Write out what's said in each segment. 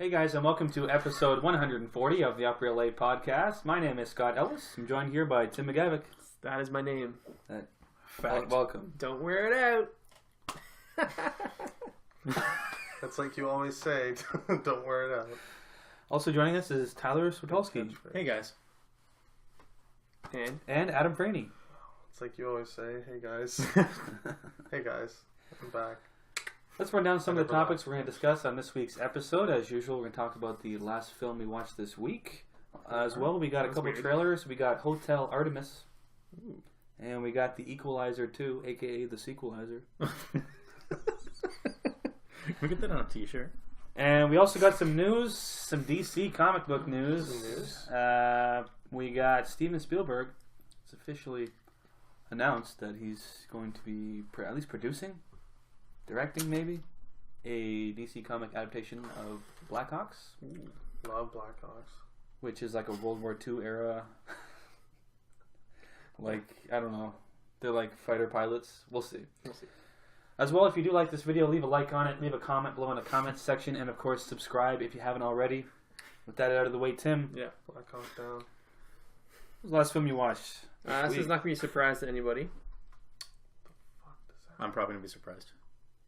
Hey guys, and welcome to episode 140 of the Upper LA podcast. My name is Scott Ellis. I'm joined here by Tim McGavick. That is my name. Welcome. Don't wear it out. That's like you always say. Don't wear it out. Also joining us is Tyler Switolski. Hey guys. And Adam Franey. It's like you always say. Hey guys. Hey guys. I'm back. Let's run down some of the topics we're going to discuss on this week's episode. As usual, we're going to talk about the last film we watched this week. As well, we got a couple trailers. We got Hotel Artemis. And we got the Equalizer 2, a.k.a. the Sequelizer. We get that on a t-shirt. And we also got some news, some DC comic book news. We got Steven Spielberg. It's officially announced that he's going to be at least producing, directing maybe, a DC comic adaptation of Blackhawks. Love Blackhawks. Which is like a World War II era. Like, I don't know. They're like fighter pilots. We'll see. As well, if you do like this video, leave a like on it, leave a comment below in the comments section, and of course, subscribe if you haven't already. With that out of the way, Tim. Yeah. Blackhawks down. What was the last film you watched? This is not going to be a surprise to anybody. I'm probably going to be surprised.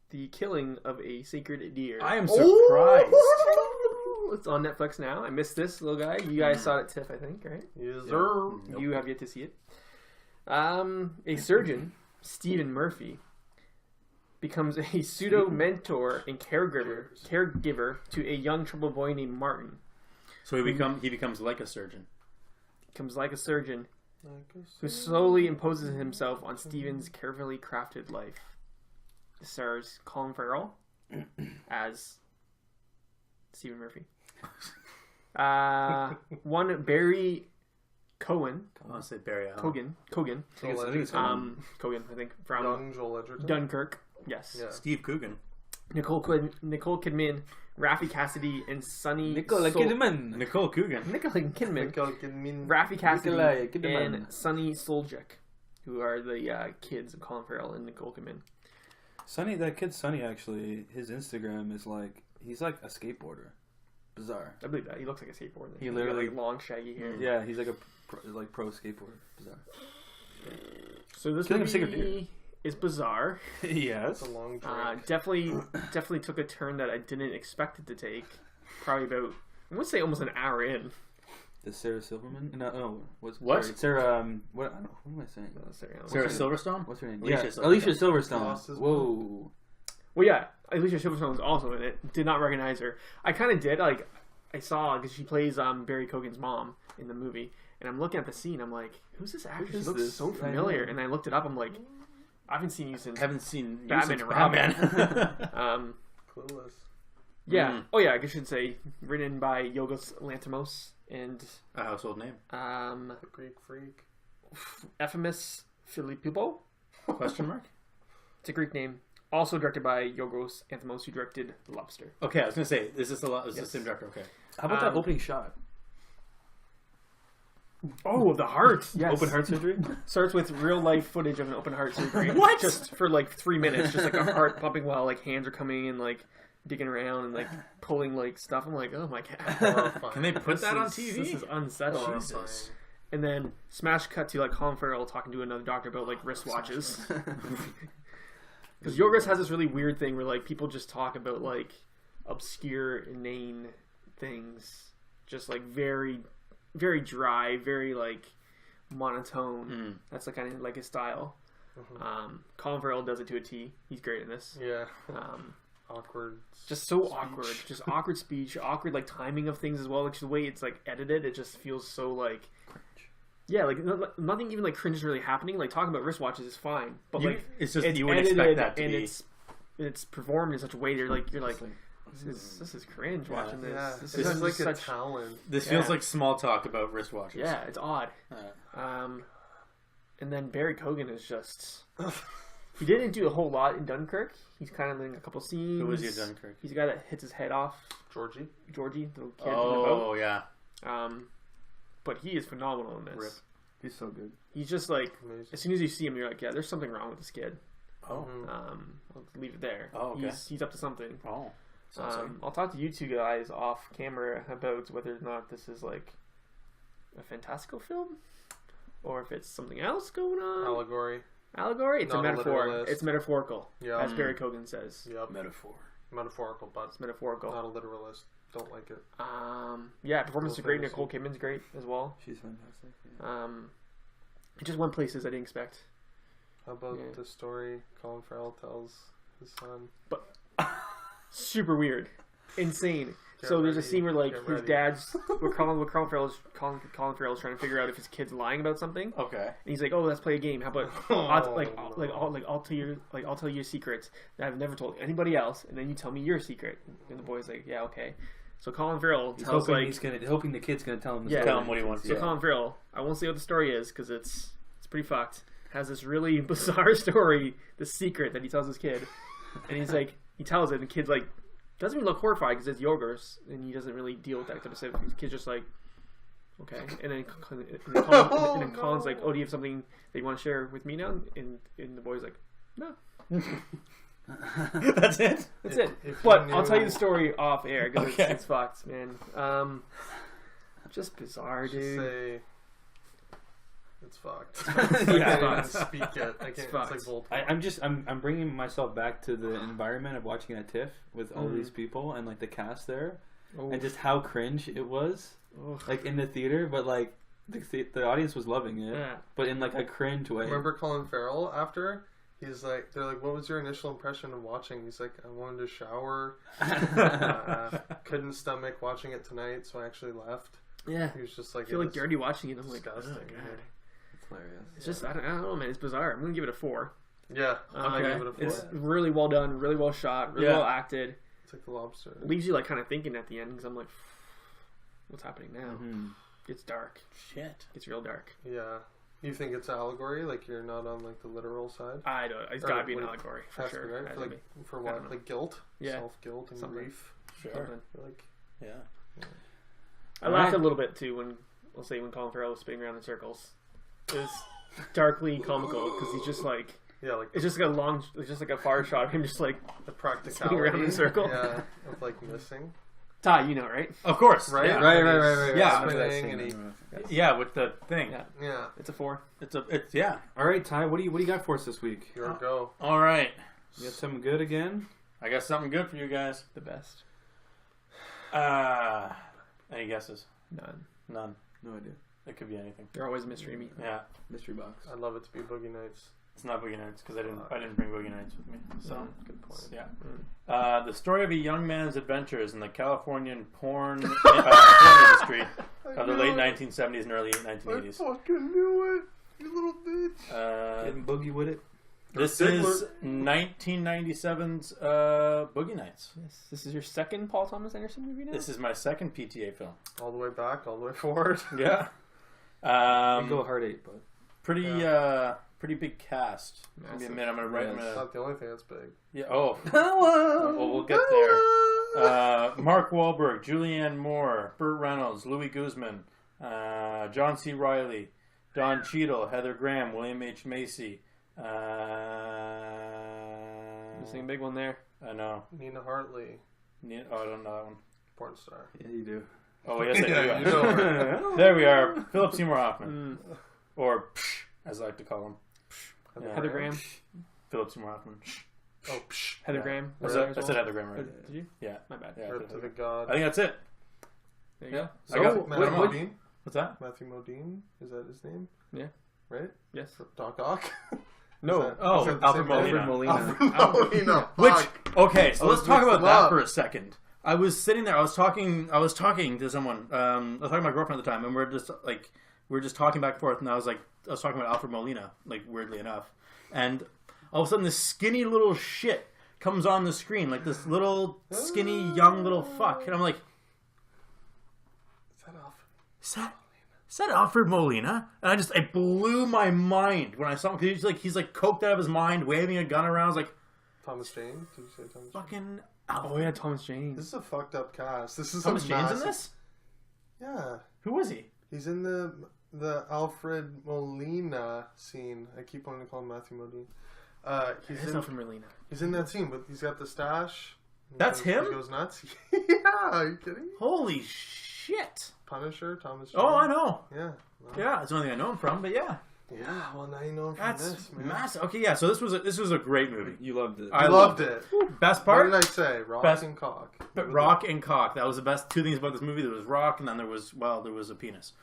The Killing of a Sacred Deer. I am surprised. It's on Netflix now. I missed this, little guy. You guys saw it, Tiff, I think, right? Yes, sir. Nope. You have yet to see it. A surgeon, Stephen Murphy, becomes a pseudo-mentor and caregiver to a young troubled boy named Martin. So he becomes like a surgeon. Becomes like a surgeon who slowly imposes himself on Stephen's carefully crafted life. It stars Colin Farrell as Stephen Murphy. One Barry Cohen. I want to say Barry Cogan. Allen. Cogan, I think from Young Joel Edgerton. Dunkirk. Yes. Yeah. Steve Coogan. Nicole Kidman, Raffi Cassidy, and Sonny Nicole Kidman. Nicole Coogan. Raffi Cassidy Kidman. and Sonny Soljic, who are the kids of Colin Farrell and Nicole Kidman. Sonny, that kid Sonny, actually, his Instagram is like, he's like a skateboarder. Bizarre. I believe that. He looks like a skateboarder. He literally got, like, long, shaggy hair. Yeah, he's like a pro skateboarder. Bizarre. So this Killing of Sacred movie is bizarre. Yes. It's a long drink. Definitely took a turn that I didn't expect it to take. Probably about, I would say almost an hour in. The Sarah Silverman? No, what? Sorry, Sarah, what? I don't know. What am I saying? Sarah Silverstone? What's her name? Alicia Yeah, Silverstone. Alicia Silverstone. Whoa. Well, yeah, Alicia Silverstone was also in it. Did not recognize her. I kind of did. Like, I saw because she plays Barry Cogan's mom in the movie, and I'm looking at the scene. I'm like, who's this actress? She looks so familiar. And I looked it up. I'm like, I haven't seen you since Batman and Robin. Clueless. Yeah. Oh yeah, I guess I should say written by Yorgos Lanthimos and A household name. The Greek Freak. Epimus Philippou. Question mark? It's a Greek name. Also directed by Yorgos Lanthimos, who directed The Lobster. Okay, I was going to say, is this the same director? Okay. How about that opening shot? Oh, of the heart. Yes. Open heart surgery? Starts with real life footage of an open heart surgery. What? Just for like 3 minutes, just like a heart pumping while like hands are coming and like digging around and like pulling like stuff. I'm like, oh my god. Can they put that on TV? This is unsettling. Jesus. And then smash cut to like Colin Farrell talking to another doctor about like wristwatches. Because Yorgos has this really weird thing where like people just talk about like obscure, inane things, just like very, very dry, very like monotone. That's like kind of like his style. Colin Farrell does it to a T. He's great in this. Yeah. Awkward. Just so awkward. Just awkward speech, awkward like timing of things as well. Like the way it's like edited, it just feels so like cringe. Yeah, like nothing even like cringe is really happening. Like talking about wristwatches is fine, but like it's just it's you wouldn't expect that to and be. It's performed in such a way that you're like this is cringe watching this. Yeah. This is like such a talent. This feels like small talk about wristwatches. Yeah, it's odd. And then Barry Cogan is just. He didn't do a whole lot in Dunkirk. He's kind of in a couple scenes. Who was he in Dunkirk? He's the guy that hits his head off. Georgie, the little kid in the boat. Oh, yeah. But he is phenomenal in this. Rip. He's so good. He's just like, amazing. as soon as you see him, you're like, yeah, there's something wrong with this kid. Oh. I'll leave it there. Oh, okay. He's up to something. Oh. I'll talk to you two guys off camera about whether or not this is like a fantastical film, or if it's something else going on. Allegory. It's Not a a metaphor. literalist. It's metaphorical, Yeah. as Barry Kogan says. Yep. Metaphor. Metaphorical, but It's metaphorical. not a literalist. Don't like it. Yeah, performance is great. Fantasy. Nicole Kidman's great as well. She's fantastic. Yeah. It just went places I didn't expect. How about Yeah. the story Colin Farrell tells his son? Super weird, insane. Get So there's a ready, scene where like get his ready. dad's, where Colin Farrell's trying to figure out if his kid's lying about something. Okay. And he's like, "Oh, let's play a game. How about I'll tell you a secret that I've never told anybody else, and then you tell me your secret." And the boy's like, "Yeah, okay." So Colin Farrell He's tells hoping like, hoping the kid's gonna tell him. The Yeah. story. Tell him what he wants. so Yeah. Colin Farrell, I won't say what the story is because it's pretty fucked. Has this really bizarre story, the secret that he tells his kid, and he's like, he tells it, and the kid's like, doesn't even look horrified because it's yogurts, and he doesn't really deal with that type of stuff. His kid's just like, okay, and then Colin's like, "Oh, do you have something that you want to share with me now?" And the boy's like, "No." That's it. That's it. If But you I'll tell you knew- the story off air because Okay. it's fucked, man. Just bizarre, Just dude. say it's fucked. Yeah, I can't even it's speak it. I can't. It's fucked. like Voltron. I'm bringing myself back to the environment of watching it at TIFF with all these people and like the cast there, Oh. and just how cringe it was, Ugh. like in the theater, but like the audience was loving it, Yeah. but in like a cringe way. Remember Colin Farrell after? He's like, they're like, "What was your initial impression of watching?" He's like, "I wanted to shower. Couldn't stomach watching it tonight, so I actually left." Yeah. He was just like, I feel it like was dirty watching it. I'm like, disgusting. oh, God. It's hilarious. It's just, I don't know, man. It's bizarre. I'm going to give it a 4. Yeah, I Okay. give it a 4. It's really well done, really well shot, really Yeah. well acted. It's like The Lobster. It leaves you like kind of thinking at the end because I'm like, what's happening now? Mhm. It's dark. Shit. It's real dark. Yeah. You think it's allegory? Like you're not on like the literal side? I don't. It's Or got to be an what- allegory for Has to sure. be, right? Has For, to like, be. for I what? don't know. Like guilt? Yeah. Self-guilt and Something. grief? Sure. Something. Like, Yeah. I laughed a little bit too when Colin Farrell was spinning around in circles. It was darkly comical because he's just like, yeah, like it's just like a far shot of him just like, the spinning practicality. around in a circle. Yeah, of like missing. Ty, you know, right? Of course. Right? Yeah. Right. Yeah. I remember that Spinning scene. and Yeah, with the thing. Yeah. Yeah, It's a 4. It's yeah. All right, Ty. What do you got for us this week? your go. All right. You got something good again? I got something good for you guys. The best. Any guesses? None. None. No idea. It could be anything. They're always a mystery to me. Yeah. Mystery box. I'd love it to be Boogie Nights. It's not Boogie Nights because I didn't bring Boogie Nights with me. So Good point. yeah. The story of a young man's adventures in the Californian porn industry of the late 1970s and early 1980s. fucking knew it, you little bitch. Getting boogie with it. This is 1997's Boogie Nights. Yes. This is your second Paul Thomas Anderson movie now? This is my second PTA film. All the way back, all the way forward. Yeah. You go hard 8, but Pretty big cast. Give me a Massive. minute. I'm gonna write. I'm It's gonna, not the only thing that's big. yeah. Oh. Well, we'll get there. Mark Wahlberg, Julianne Moore, Burt Reynolds, Louis Guzman, John C. Reilly, Don Cheadle, Heather Graham, William H. Macy. Missing a big one there. I know. Nina Hartley, Oh, I don't know that one. porn star. yeah, you do. Oh, yes, I do. Yeah, you know her. There we are. Philip Seymour Hoffman. Or Psh, as I like to call him. Yeah. Heather Graham. Philip Seymour Hoffman. Oh, psh. Heather Yeah. Graham. I was said, there as I said well? Heather Graham, right? Did you? Yeah. My bad. Yeah. I Rip said to the Heather. god. I think that's it. There you Yeah. go. So, I got, Matthew what- Modine? what's that? Matthew Modine? Is that his name? Yeah. Right? Yes. Doc Ock? No. Is that- Oh, is that the Alfred same name? Molina. Molina. Molina. Which Fuck. okay, so I let's was talk mixing about them that up. for a second. I was sitting there. I was talking to someone. I was talking to my girlfriend at the time, and we were just talking back and forth. And I was talking about Alfred Molina, like weirdly enough. And all of a sudden, this skinny little shit comes on the screen, like this little skinny young little fuck, and I'm like, Is that Alfred? Is that Alfred Molina? And it blew my mind when I saw him. Cause he's like coked out of his mind, waving a gun around. I was like, Thomas Jane? Did you say Thomas Jane? fucking Oh yeah, Thomas James. This is a fucked up cast. This is Thomas a Jane's in massive- this? Yeah. Who was he? He's in the Alfred Molina scene. I keep wanting to call him Matthew Modine. It's not from Merlina. He's in that scene, but he's got the stash. That's him? He goes nuts. Yeah, are you kidding? Holy shit! Punisher, Thomas. Oh, Jane. I know. Yeah. Yeah, it's the only thing I know him from, but yeah. Yeah, well, now you know him from That's this, man. massive. Okay, yeah, so this was a great movie. You loved it. I I loved it. Best What part? did I say? Rock Best- and cock. But rock and cock. That was the best two things about this movie. There was rock, and then there was a penis.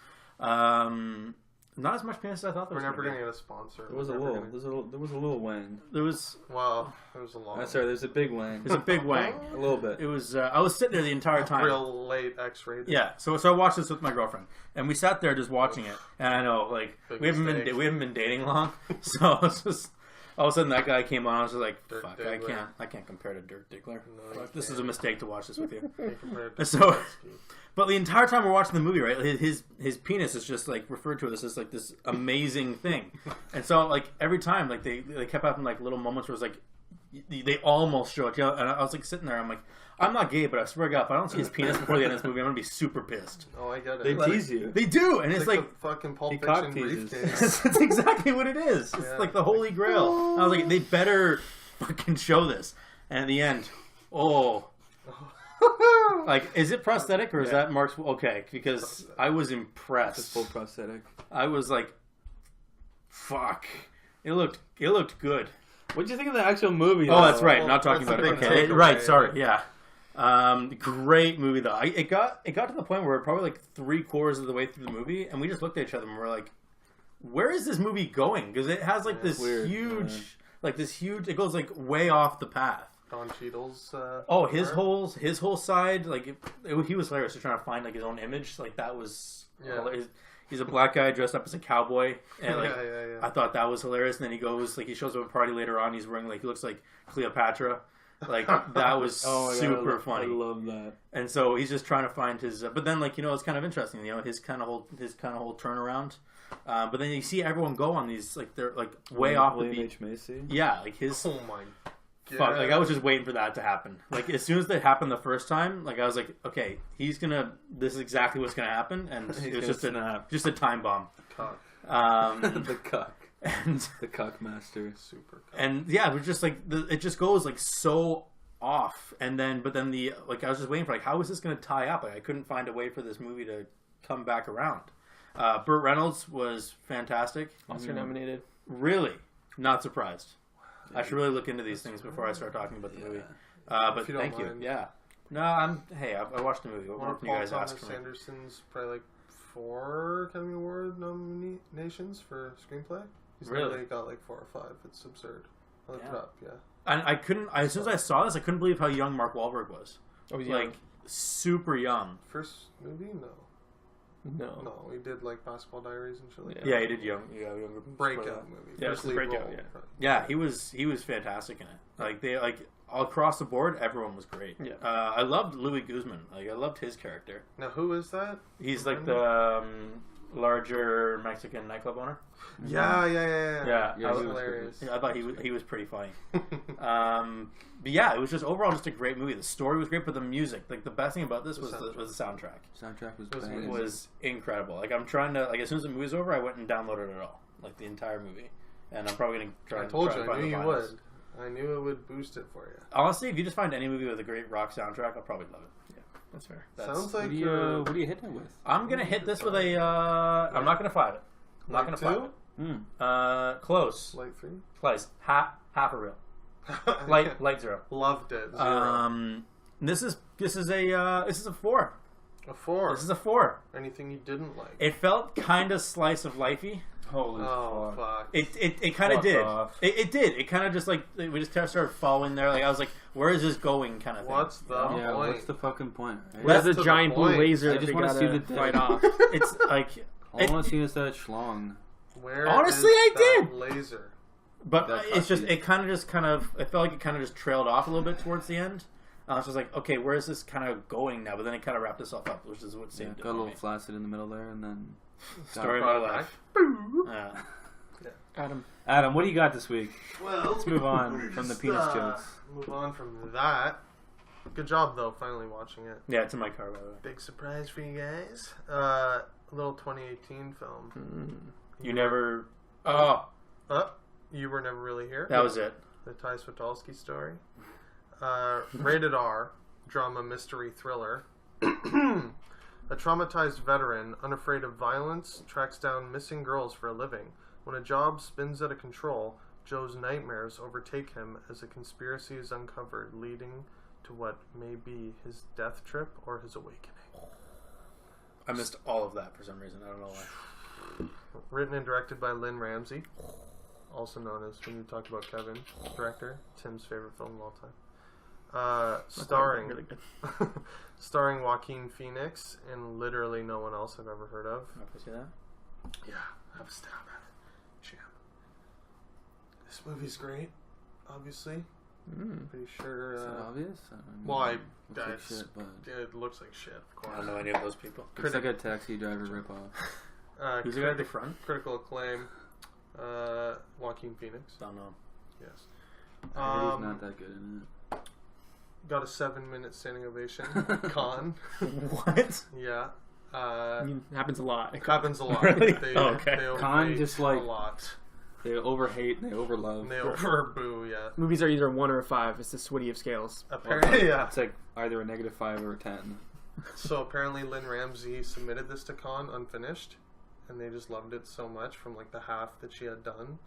Not as much penis as I thought there We're was. never gonna going to get a sponsor. There was a little. There was a little wang. be. There was Wow, there was a long. Sorry, there's a big wang. a big wang. A little bit. It was. I was sitting there the entire time. Real late X-rated. Yeah, so I watched this with my girlfriend, and we sat there just watching it. And I know, like, Big we haven't mistake. been dating long, so it's just all of a sudden that guy came on. I was just like, Dirk fuck, Diggler. I can't compare to Dirk Diggler. No, you Fuck, this is a can't. mistake to watch this with you. Compared to So- Zelensky. But the entire time we're watching the movie, right, his penis is just like referred to as this like this amazing thing, and so like every time like they kept having like little moments where it's like they almost show it, you know, and I was like sitting there, I'm like, I'm not gay, but I swear to God, if I don't see his penis before the end of this movie, I'm gonna be super pissed. Oh, I get it. They It's tease you. They do, and it's like the fucking Pulp he Fiction cock teases. briefcase. that's exactly what it is. It's Yeah. like the Holy Grail. And I was like, they better fucking show this. And at the end, like, is it prosthetic or is that Mark's? Okay, because I was impressed. It's full prosthetic. I was like, fuck. It looked good. What did you think of the actual movie? Oh, though? that's right. well, Not talking that's about the it. big Okay, takeaway. right. Sorry. Yeah. Great movie though. It got to the point where probably like 3/4 of the way through the movie, and we just looked at each other and we're like, "Where is this movie going?" Because it has like this weird, huge, yeah. like this huge. It goes like way off the path. Don Cheadle's. Oh, his part. whole side, like he was hilarious. Just trying to find like his own image. Like that was Yeah. hilarious. He's a black guy dressed up as a cowboy, and like Yeah. I thought that was hilarious. And then he goes like he shows up at a party later on. He's wearing like he looks like Cleopatra. Like that was Oh my God, super I funny. love that. And so he's just trying to find his. But then like it's kind of interesting. His kind of whole turnaround. But then you see everyone go on these like they're like way off the William beat. H. Macy. Yeah, like his. Oh my. Fuck, like I was just waiting for that to happen. Like as soon as that happened the first time, like I was like, okay, this is exactly what's gonna happen, and it was just a time bomb. Cock. The cock. And The cock master. Super cock. and yeah, it was just like it just goes like so off, but then I was just waiting for like how is this gonna tie up? Like I couldn't find a way for this movie to come back around. Burt Reynolds was fantastic. Oscar nominated. Really, not surprised. I should really look into these things before I start talking about the movie. But If you don't thank you. mind. Yeah. No, I watched the movie. What One more of can you Paul guys ask Thomas for me? Anderson's probably like 4 Academy Award nominations for screenplay. He's Really? literally got like 4 or 5. It's absurd. I looked Yeah. it up. Yeah. And I couldn't. As soon as I saw this, I couldn't believe how young Mark Wahlberg was. Oh, yeah. Like super young. First movie? No. No. No, we did like Basketball Diaries and shit like Yeah. that. Yeah, he did younger movies before Breakout that. movie. Yeah, First it's the lead breakout, role. yeah. Yeah, he was fantastic in it. Like they all across the board, everyone was great. Yeah. I loved Louis Guzman. Like I loved his character. Now, who is that? He's like Remember? the larger Mexican nightclub owner. Yeah. Yeah, Yeah, That he was was hilarious. I thought he was pretty funny. But yeah, it was just overall just a great movie. The story was great, but the music, like the best thing about this was the soundtrack. Soundtrack was Was banging. It was incredible. Like I'm trying to as soon as the movie's over, I went and downloaded it all, like the entire movie, and I'm probably gonna try. I and told try you. and I find knew the you vinyls. would. I knew it would boost it for you. Honestly, if you just find any movie with a great rock soundtrack, I'll probably love it. That's fair. Sounds like What do you hit it with? I'm gonna hit this with a. I'm not gonna 5 it. I'm not gonna 5 it. Close. Like 3? Close. Half a real. Light 0. Loved it. 0. This is a 4. A 4. This is a 4. Anything you didn't like? It felt kind of slice of lifey. Holy Oh, fuck. fuck. It kind of Fuck did. off. It did. It kind of just like we just kind of started following there. Like I was like, where is this going? Kind of thing. What's the Yeah, point? what's the fucking point? Right? Where's That's the to the giant blue point. laser I that just they wanna see gotta the fight dick. off? It's like, All I want to see is that schlong. Where Honestly, is I that did. laser? but That it's just cutscene. it felt like it kind of just trailed off a little bit towards the end. I was just like, okay, where is this kind of going now? But then it kind of wrapped itself up, which is what Yeah, seemed got a little flaccid in the middle there, and then story of my Brought it life. Yeah. Adam. Adam, what do you got this week? Well, Let's move on from the penis jokes. Move on from that. Good job, though, finally watching it. Yeah, it's in my car, by the way. Big surprise for you guys. A little 2018 film. You never. Oh, You were never really here. that was it. The Ty Swatolsky story. Rated R, drama mystery thriller. A traumatized veteran, unafraid of violence, tracks down missing girls for a living. When a job spins out of control, Joe's nightmares overtake him as a conspiracy is uncovered, leading to what may be his death trip or his awakening. I missed all of that for some reason. I don't know why. Written and directed by Lynn Ramsey, also known as, when you talk about Kevin, director, Tim's favorite film of all time. Starring really good. starring Joaquin Phoenix and literally no one else I've ever heard of. Can I see that? Yeah, have a stab at it, champ. This movie's great, obviously. Pretty sure. Is that obvious? I mean, Well, looks like shit, but it looks like shit, of I course. don't know any of those people. it's like a Taxi Driver ripoff. Who's the guy at the front? Critical acclaim. Joaquin Phoenix. Don't know. Yes. I heard he's not that good in Got a 7-minute standing ovation. Con. What? Yeah. I mean, it happens a lot. It happens a lot. Really? They, Oh, okay. They Con overrate just like- a lot. it. They overhate and they overlove. And they overboo, yeah. Movies are either 1 or a 5. It's the Switty of scales. Apparently, yeah. It's like either a -5 or a 10. So apparently Lynn Ramsey submitted this to Con unfinished, and they just loved it so much from like the half that she had done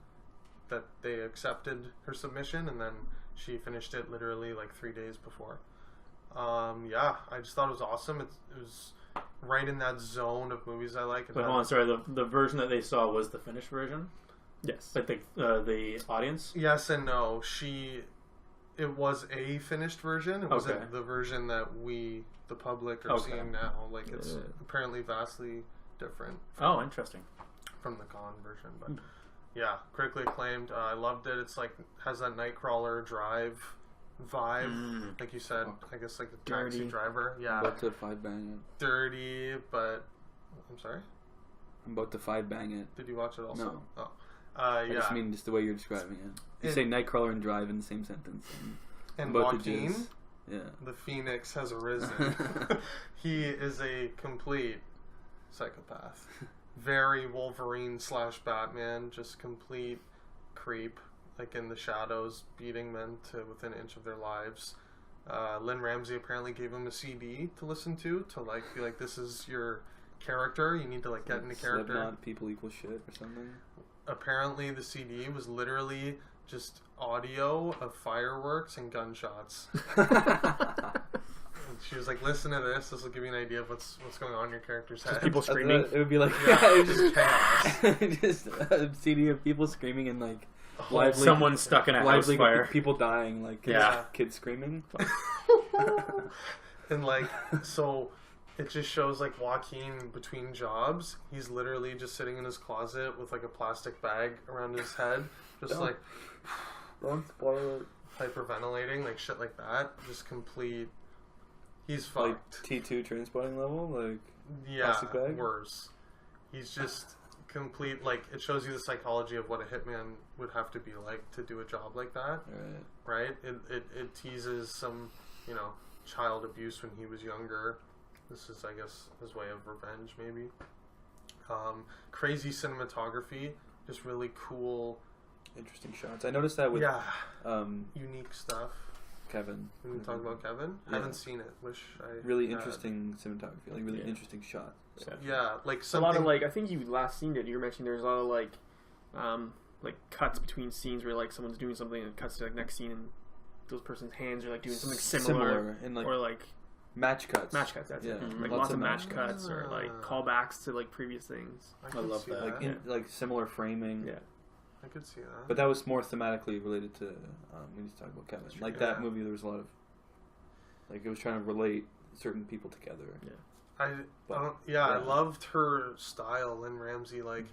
that they accepted her submission, and then she finished it literally like 3 days before. Yeah, I just thought it was awesome. It was right in that zone of movies I like. Wait, hold on. Sorry, the version that they saw was the finished version? Yes. Like the audience? Yes and no. It was a finished version. It wasn't Okay. the version that we, the public, are Okay. seeing now. Like, it's Yeah. apparently vastly different Oh, interesting. from the Con version. But yeah, critically acclaimed. I loved it. It's like, has that Nightcrawler Drive vibe. Like you said, I guess like a taxi Dirty. driver. I'm Yeah. about to 5-bang it. Dirty, but... I'm sorry? I'm about to 5-bang it. Did you watch it also? No. Oh. I Yeah. just mean just the way you're describing it. You say Nightcrawler and Drive in the same sentence. And I'm about to Joaquin... jizz. Yeah. The Phoenix has arisen. He is a complete psychopath. Very Wolverine / Batman, just complete creep, like in the shadows, beating men to within an inch of their lives. Lynn Ramsey apparently gave him a CD to listen to like be like, this is your character. You need to like get into character. Slipknot, people equal shit or something. Apparently the CD was literally just audio of fireworks and gunshots. She was like, listen to this. This will give you an idea of what's going on in your character's head. People screaming. It would be like Yeah, it was just chaos. just a CD of people screaming and like lively, Someone stuck in a house lively fire. people dying, like Yeah. kids screaming. And like, so it just shows like Joaquin between jobs. He's literally just sitting in his closet with like a plastic bag around his head, just like Don't spoil it. hyperventilating, like shit like that. Just complete. He's Like fucked. T2 transpotting level, like Yeah, plastic bag? worse. He's just complete. Like, it shows you the psychology of what a hitman would have to be like to do a job like that. right. Right? It teases some, child abuse when he was younger. This is, I guess, his way of revenge, maybe. Crazy cinematography, just really cool. Interesting shots. I noticed that with Unique stuff. Kevin. When we talk about Kevin, Yeah. haven't seen it. Wish I Really had. interesting cinematography, like really Yeah. interesting shot. Yeah, like A something. lot of like, I think you last seen it. You were mentioning there's a lot of like cuts between scenes where like someone's doing something and it cuts to like next scene and those person's hands are like doing something similar, and like or like match cuts. match cuts. That's Yeah. it. Like Lots lots of of match match cuts or like Ah. callbacks to like previous things. I I could love see that. Like like similar framing. Yeah. I could see that. But that was more thematically related to when he's talking about Kevin. That's Like true. that Yeah. movie, there was a lot of like it was trying to relate certain people together. I yeah. loved her style, Lynn Ramsey. Like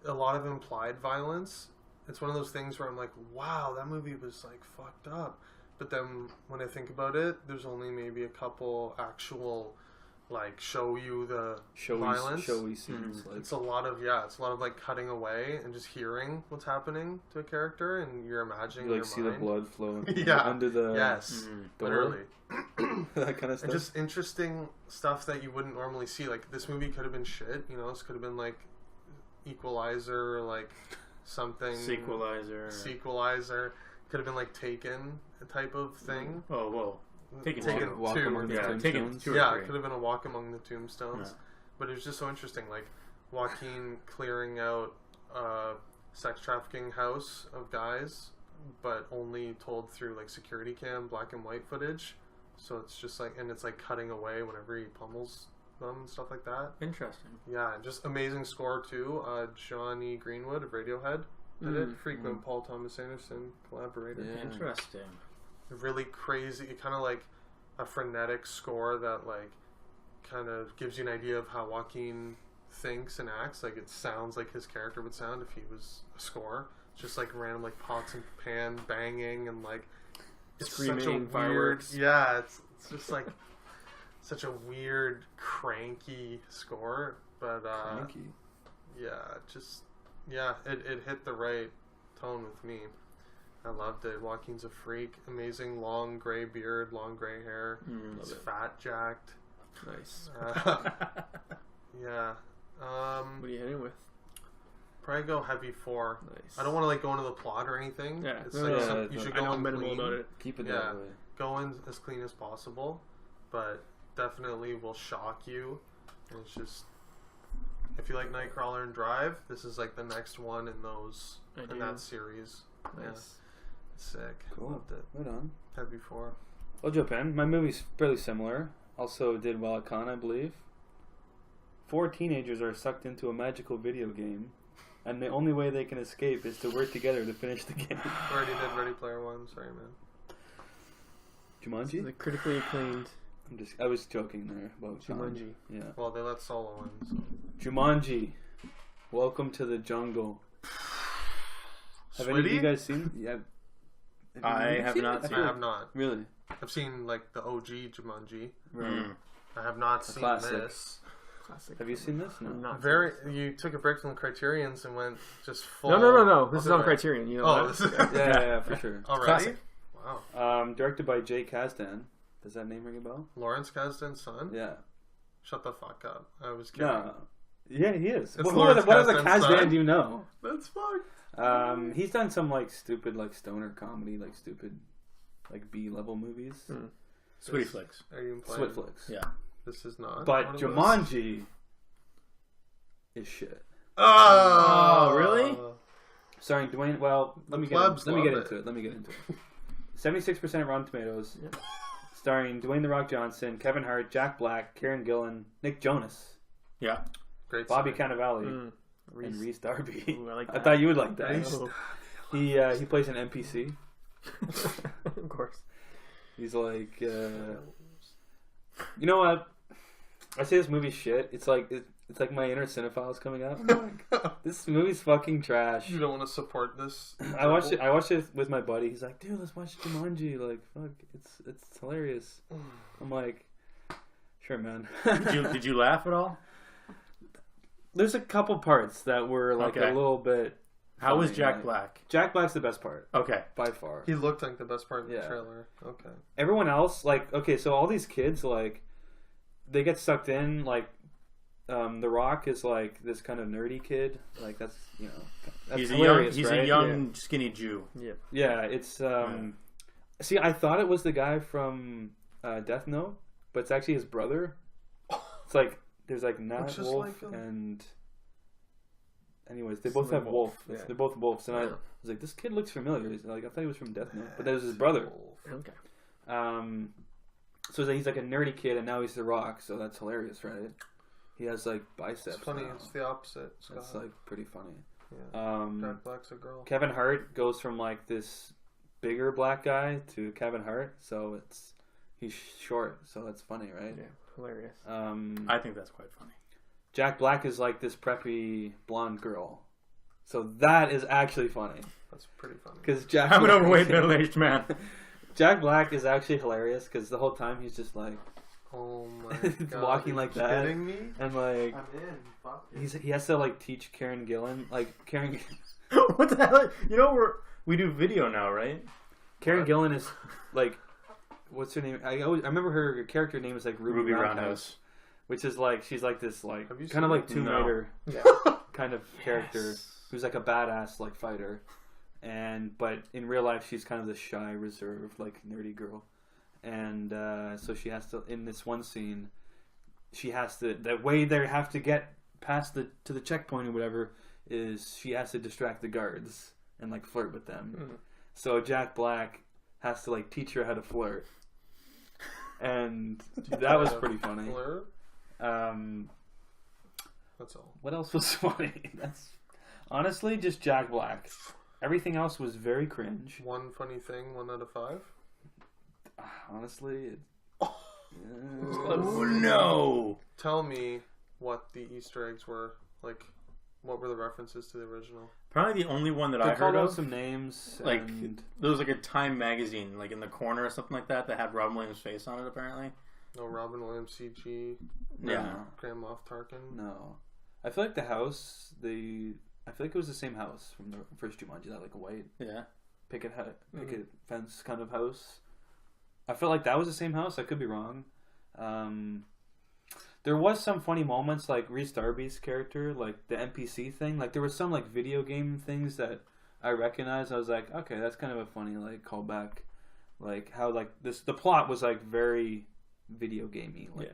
a lot of implied violence. It's one of those things where I'm like, wow, that movie was like fucked up. But then when I think about it, there's only maybe a couple actual like show you the violence. showy scenes. Like It's a lot of like cutting away and just hearing what's happening to a character, and you're imagining you in like your see mind. the blood flowing Yeah. under the Yes, door, literally. that kind of stuff. And just interesting stuff that you wouldn't normally see. Like, this movie could have been shit, this could have been like Equalizer, or like something Sequelizer. Sequelizer. Could have been like Taken type of thing. Oh, whoa. Taken Walk two. among the Yeah, tombstones. Taken 2 or Yeah, 3. it could have been a walk among the tombstones. Yeah. But it was just so interesting, like Joaquin clearing out a sex trafficking house of guys, but only told through like security cam black and white footage. So it's just like, and it's like cutting away whenever he pummels them and stuff like that. Interesting. Yeah, just amazing score too. Johnny Greenwood of Radiohead did it. Frequent Paul Thomas Anderson collaborated. Yeah. Interesting. Really crazy, kind of like a frenetic score that like kind of gives you an idea of how Joaquin thinks and acts. Like it sounds like his character would sound if he was a score. Just like random like pots and pan banging and like it's Screaming, such a weird, fireworks. yeah, it's just like such a weird cranky score, but Cranky. it hit the right tone with me. I loved it. Joaquin's a freak. Amazing long gray beard, long gray hair. He's Love it. fat jacked. Nice. Yeah. What are you hitting with? Probably go heavy 4. Nice. I don't want to like go into the plot or anything. Yeah. It's No, like no, you no, should I go know in minimal clean. about it. Keep it Yeah. that way. Go in as clean as possible, but definitely will shock you. And it's just, if you like Nightcrawler and Drive, this is like the next one in those I in do. that series. Yeah, Nice. it's sick. Cool. Loved it. Right on. Heavy 4. I'll jump in. My movie's fairly similar. Also did well at Cannes, I believe. 4 teenagers are sucked into a magical video game, and the only way they can escape is to work together to finish the game. Already did Ready Player One. Sorry, man. Jumanji? The critically acclaimed I was joking there about Cannes. Jumanji. Yeah. Well, they let Solo in. So. Jumanji. Welcome to the jungle. Have any of you Sweetie? guys seen? Yeah. I have seen not it? seen I it. have not. Really? I've seen like the OG Jumanji. Right. I have not seen classic. this. Classic. Have you seen this? No. I'm not Very. seen this. You took a break from the Criterions and went just full. No. This is on Okay. Criterion. You know Oh, that? this is Yeah, for sure. already. Classic. Wow. Directed by Jay Kasdan. Does that name ring a bell? Lawrence Kasdan's son. Yeah. Shut the fuck up. I was kidding. No. Yeah, he is. It's What Lawrence other Kasdan's Kasdan son? do you know? That's fucked. He's done some like stupid like stoner comedy, like stupid like B-level movies. Sweetie Flicks. Are you implying Swit flicks. Yeah. this is not? But one of those? Jumanji is shit. Oh, really? Starring Dwayne. Well, let me get plebs into love it. Let me get into it. 76% of Rotten Tomatoes. Yeah. Starring Dwayne the Rock Johnson, Kevin Hart, Jack Black, Karen Gillan, Nick Jonas, Yeah. Great. Bobby song. Cannavale, Reese. and Reese Darby. Ooh, I like I that. thought you would like that. Reese. Oh. He plays an NPC. Of course. He's like, you know what? I say this movie's shit. It's like my inner cinephile's coming out. I'm like, this movie's fucking trash. You don't want to support this. I watched it with my buddy. He's like, dude, let's watch Jumanji. Like, fuck, it's hilarious. I'm like, sure, man. Did you laugh at all? There's a couple parts that were like Okay. a little bit. How was funny, Jack like- Black? Jack Black's the best part Okay. by far. He looked like the best part of the Yeah. trailer. Okay. Everyone else, like, okay, so all these kids, like, they get sucked in. Like, The Rock is like this kind of nerdy kid. Like, that's that's He's hilarious, a right? young skinny Jew. Yep. Yeah, it's See, I thought it was the guy from Death Note, but it's actually his brother. It's like there's like Nat Looks just Wolf like him. and. Anyways, they both have Something Wolf. Wolf, yeah. They're both Wolves, and I Yeah. was like, this kid looks familiar. He's like, I thought he was from Death Note, but that was his brother. Okay. So he's like a nerdy kid, and now he's The Rock, so that's hilarious, right? He has like biceps. It's funny. now. It's the opposite. That's Scott. like pretty funny. Yeah. Jack Black's a girl. Kevin Hart goes from like this bigger black guy to Kevin Hart, so he's short, so that's funny, right? Yeah. Hilarious. I think that's quite funny. Jack Black is like this preppy blonde girl, so that is actually funny That's pretty funny. because Jack. I'm an Black- overweight middle-aged man. Jack Black is actually hilarious because the whole time he's just like Oh my god. walking like that. Kidding me? and like I'm in. Fuck it. he has to like teach Karen Gillan Karen What the hell? You know we do video now, right? Karen Gillan is like what's her name? I remember her character name is like Ruby Roundhouse, which is like she's like this like Have you kind of seen like it? Tomb No. Raider kind of character who's like a badass like fighter, but in real life she's kind of the shy, reserved, like nerdy girl, and so she has to, in this one scene, she has to, the way they have to get past to the checkpoint or whatever is she has to distract the guards and like flirt with them. Mm. So Jack Black has to like teach her how to flirt, and that was pretty funny. Flirt? That's all. What else was funny? That's honestly just Jack Black. Everything else was very cringe. One funny thing, 1 out of 5. Honestly, Oh no! Tell me what the Easter eggs were. Like, what were the references to the original? Probably the only one that they I called heard out of. some names. Like and there was like a Time magazine, like in the corner or something like that had Robin Williams' face on it. Apparently, No Robin Williams CG. yeah. Grand Moff Tarkin. no, I feel like the house. I feel like it was the same house from the first Jumanji. That like a white Yeah. picket fence kind of house. I feel like that was the same house. I could be wrong. There was some funny moments, like Rhys Darby's character, like the NPC thing. Like there was some like video game things that I recognized. I was like, okay, that's kind of a funny like callback. Like how like the plot was like very video gamey. Like, Yeah.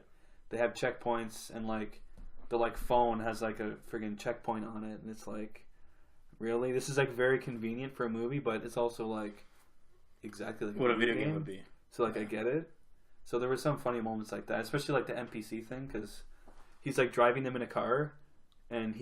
they have checkpoints and like the like phone has like a friggin' checkpoint on it, and it's like, really, this is like very convenient for a movie, but it's also like exactly like What a video game would be. So like I get it. So there were some funny moments like that, especially like the NPC thing, because he's like driving them in a car, and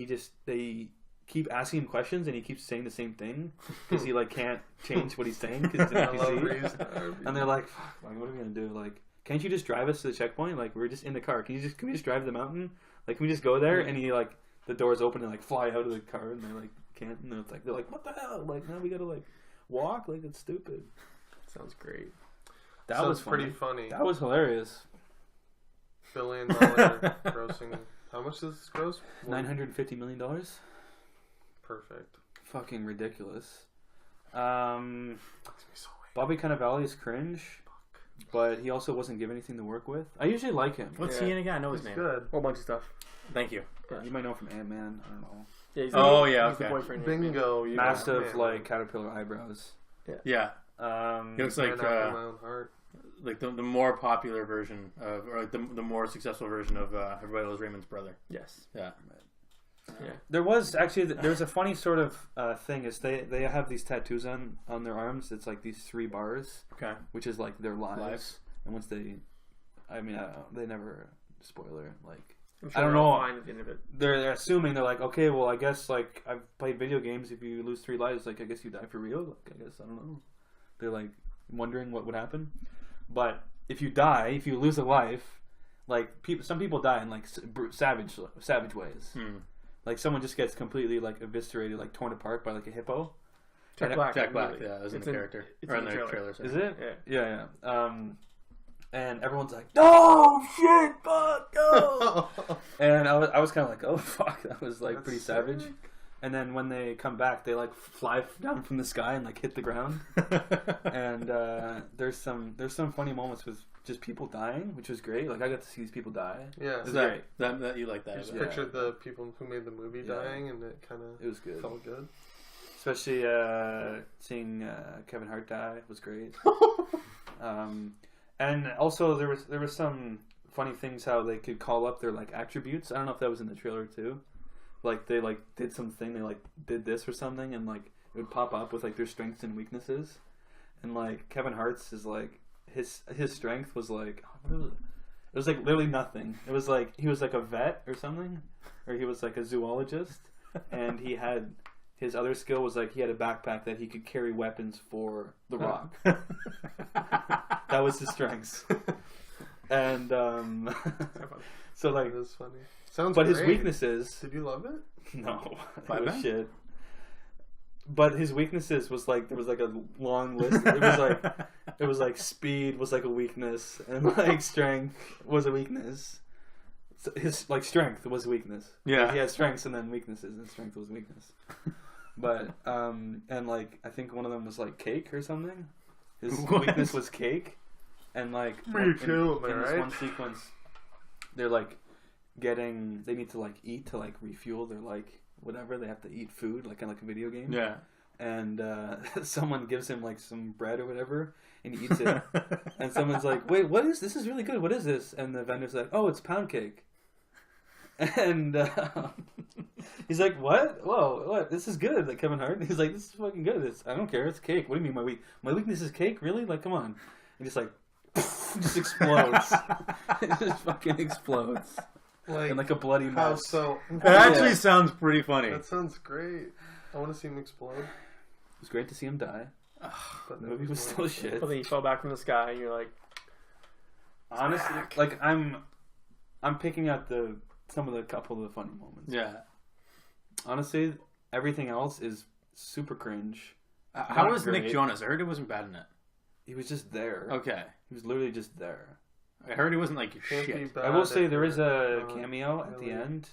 they keep asking him questions, and he keeps saying the same thing because he like can't change what he's saying because it's an I love NPC. Rhys Darby. And they're like, "Fuck, like, what are we gonna do? Like, can't you just drive us to the checkpoint? Like, we're just in the car. Can we just drive the mountain? Like, can we just go there?" And he like the doors open and like fly out of the car, and they're like, can't. And they're like, what the hell? Like, now we gotta like walk. Like, it's stupid. Sounds great. That Sounds was funny. pretty funny. That was hilarious. $1 billion grossing. How much does this gross? $950 million. Perfect. Fucking ridiculous. Makes me so Bobby Cannavale is cringe, but he also wasn't given anything to work with. I usually like him. What's Yeah. he in again? I know his It's name. good. Whole bunch of stuff. Thank you. You might know him from Ant-Man. I don't know. Yeah, he's Oh, the, yeah, he's the okay. boyfriend. Bingo. You Massive, got like, caterpillar eyebrows. Yeah. He looks like Man after my own heart. the more popular version of, or like the more successful version of Everybody Loves Raymond's brother. Yes. Yeah. Yeah. There was a funny sort of thing is they have these tattoos on their arms. It's like these 3 bars, Okay. which is like their lives. Lives. And once they never, spoiler, like, I'm I don't they're all know. fine at the end of it. they're assuming, they're like, okay, well, I guess like I've played video games. If you lose 3 lives, like I guess you die for real. Like, I guess I don't know. They're like wondering what would happen, but if you lose a life, like some people die in like savage ways. Like someone just gets completely like eviscerated, like torn apart by like a hippo. Jack And- Black. Jack Black. really. Yeah, that was in It's the character. it's Or in in the the trailer. trailer. sorry. Is it? Yeah. Yeah. And everyone's like, "No shit, fuck, no!" And I was kind of like, "Oh fuck," that was like That's pretty sick. savage. And then when they come back, they like fly down from the sky and like hit the ground. And there's some funny moments with just people dying, which was great. Like I got to see these people die. Yeah. It's that, great. that you like that? I just Yeah. pictured the people who made the movie Yeah. dying, and it kind It of was good. felt good. Especially seeing Kevin Hart die was great. And also there was some funny things how they could call up their like attributes. I don't know if that was in the trailer too. Like they like did something, they like did this or something, and like it would pop up with like their strengths and weaknesses. And like Kevin Hart's is like his strength was like, what was it? It was like literally nothing. It was like he was like a vet or something, or he was like a zoologist, and he had his other skill was like he had a backpack that he could carry weapons for the Rock. That was his strengths. And so like, It was funny. Sounds but great. his weaknesses, Did you love it? no, it Five was Men? shit. But his weaknesses was like there was like a long list. It was like speed was like a weakness, and like strength was a weakness. So his like strength was a weakness. Yeah. He had strengths and then weaknesses, and strength was a weakness. But and like I think one of them was like cake or something. His What? weakness was cake, and like Pretty in chill, man, this right? one sequence, they're like they need to like eat to like refuel their like whatever they have to eat food like in like a video game. Yeah. and someone gives him like some bread or whatever, and he eats it. And someone's like, "Wait, what is this? Is really good. What is this?" And the vendor's like, "Oh, it's pound cake." And he's like, "What? Whoa, what? This is good." Like Kevin Hart. He's like, "This is fucking good. I don't care. It's cake. What do you mean my weakness is cake? Really? Like, come on." And just like, just explodes. It just fucking explodes. Like, And like a bloody how mess. so? It actually sounds pretty funny. That sounds great. I want to see him explode. It was great to see him die. But The movie was still shit. But then he fell back from the sky, and you're like, Honestly, like I'm picking out some of the couple of the funny moments. Yeah. Honestly, everything else is super cringe. How Not was Nick great. Jonas? I heard he wasn't bad in it. He was just there. Okay. He was literally just there. I heard he wasn't like Can't be shit. bad I will say if there is you're a not cameo at the really- end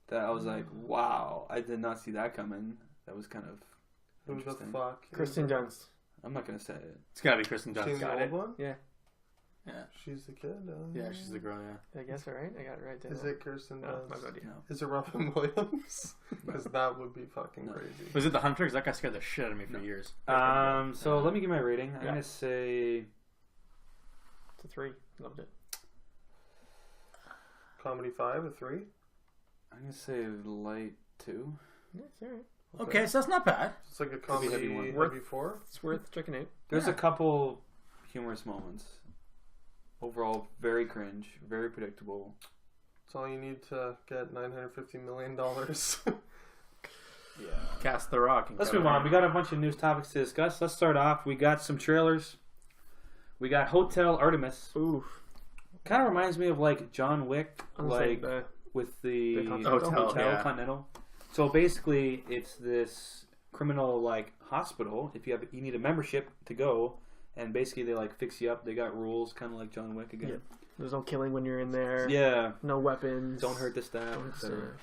that I was like, wow, I did not see that coming. That was kind of Who the interesting. fuck? is Kristen it? Dunst. I'm not gonna say it. It's gotta be Kristen Seen Dunst. the Got old it. one? Yeah, She's the kid. Yeah, she's the girl. Yeah. I guess, all right. I got it right. didn't Is I? it Kirsten No, Dunst? my bad, yeah. No. Is it Robin Williams? Because that would be fucking No. crazy. Was it the Hunter? 'Cause that guy scared the shit out of me for years. So let me give my rating. I'm Yeah. gonna say It's a 3. Loved it. Comedy 5, a 3? I'm gonna say light 2. Yeah, it's all right. Okay, so that's not bad. It's like a heavy comedy one. heavy 4? It's worth checking out. There's Yeah. a couple humorous moments. Overall, very cringe, very predictable. It's all you need to get $950 million. Yeah. Cast the Rock. And Let's Kevin move on. Hart. We got a bunch of news topics to discuss. Let's start off. We got some trailers. We got Hotel Artemis. Ooh. Kind of reminds me of like John Wick, I'm like saying with the The Continental. Hotel, yeah. Continental. So basically, it's this criminal like hospital. If you need a membership to go, and basically they like fix you up. They got rules, kind of like John Wick again. There's no killing when you're in there. Yeah. No weapons. Don't hurt the staff. Don't etc.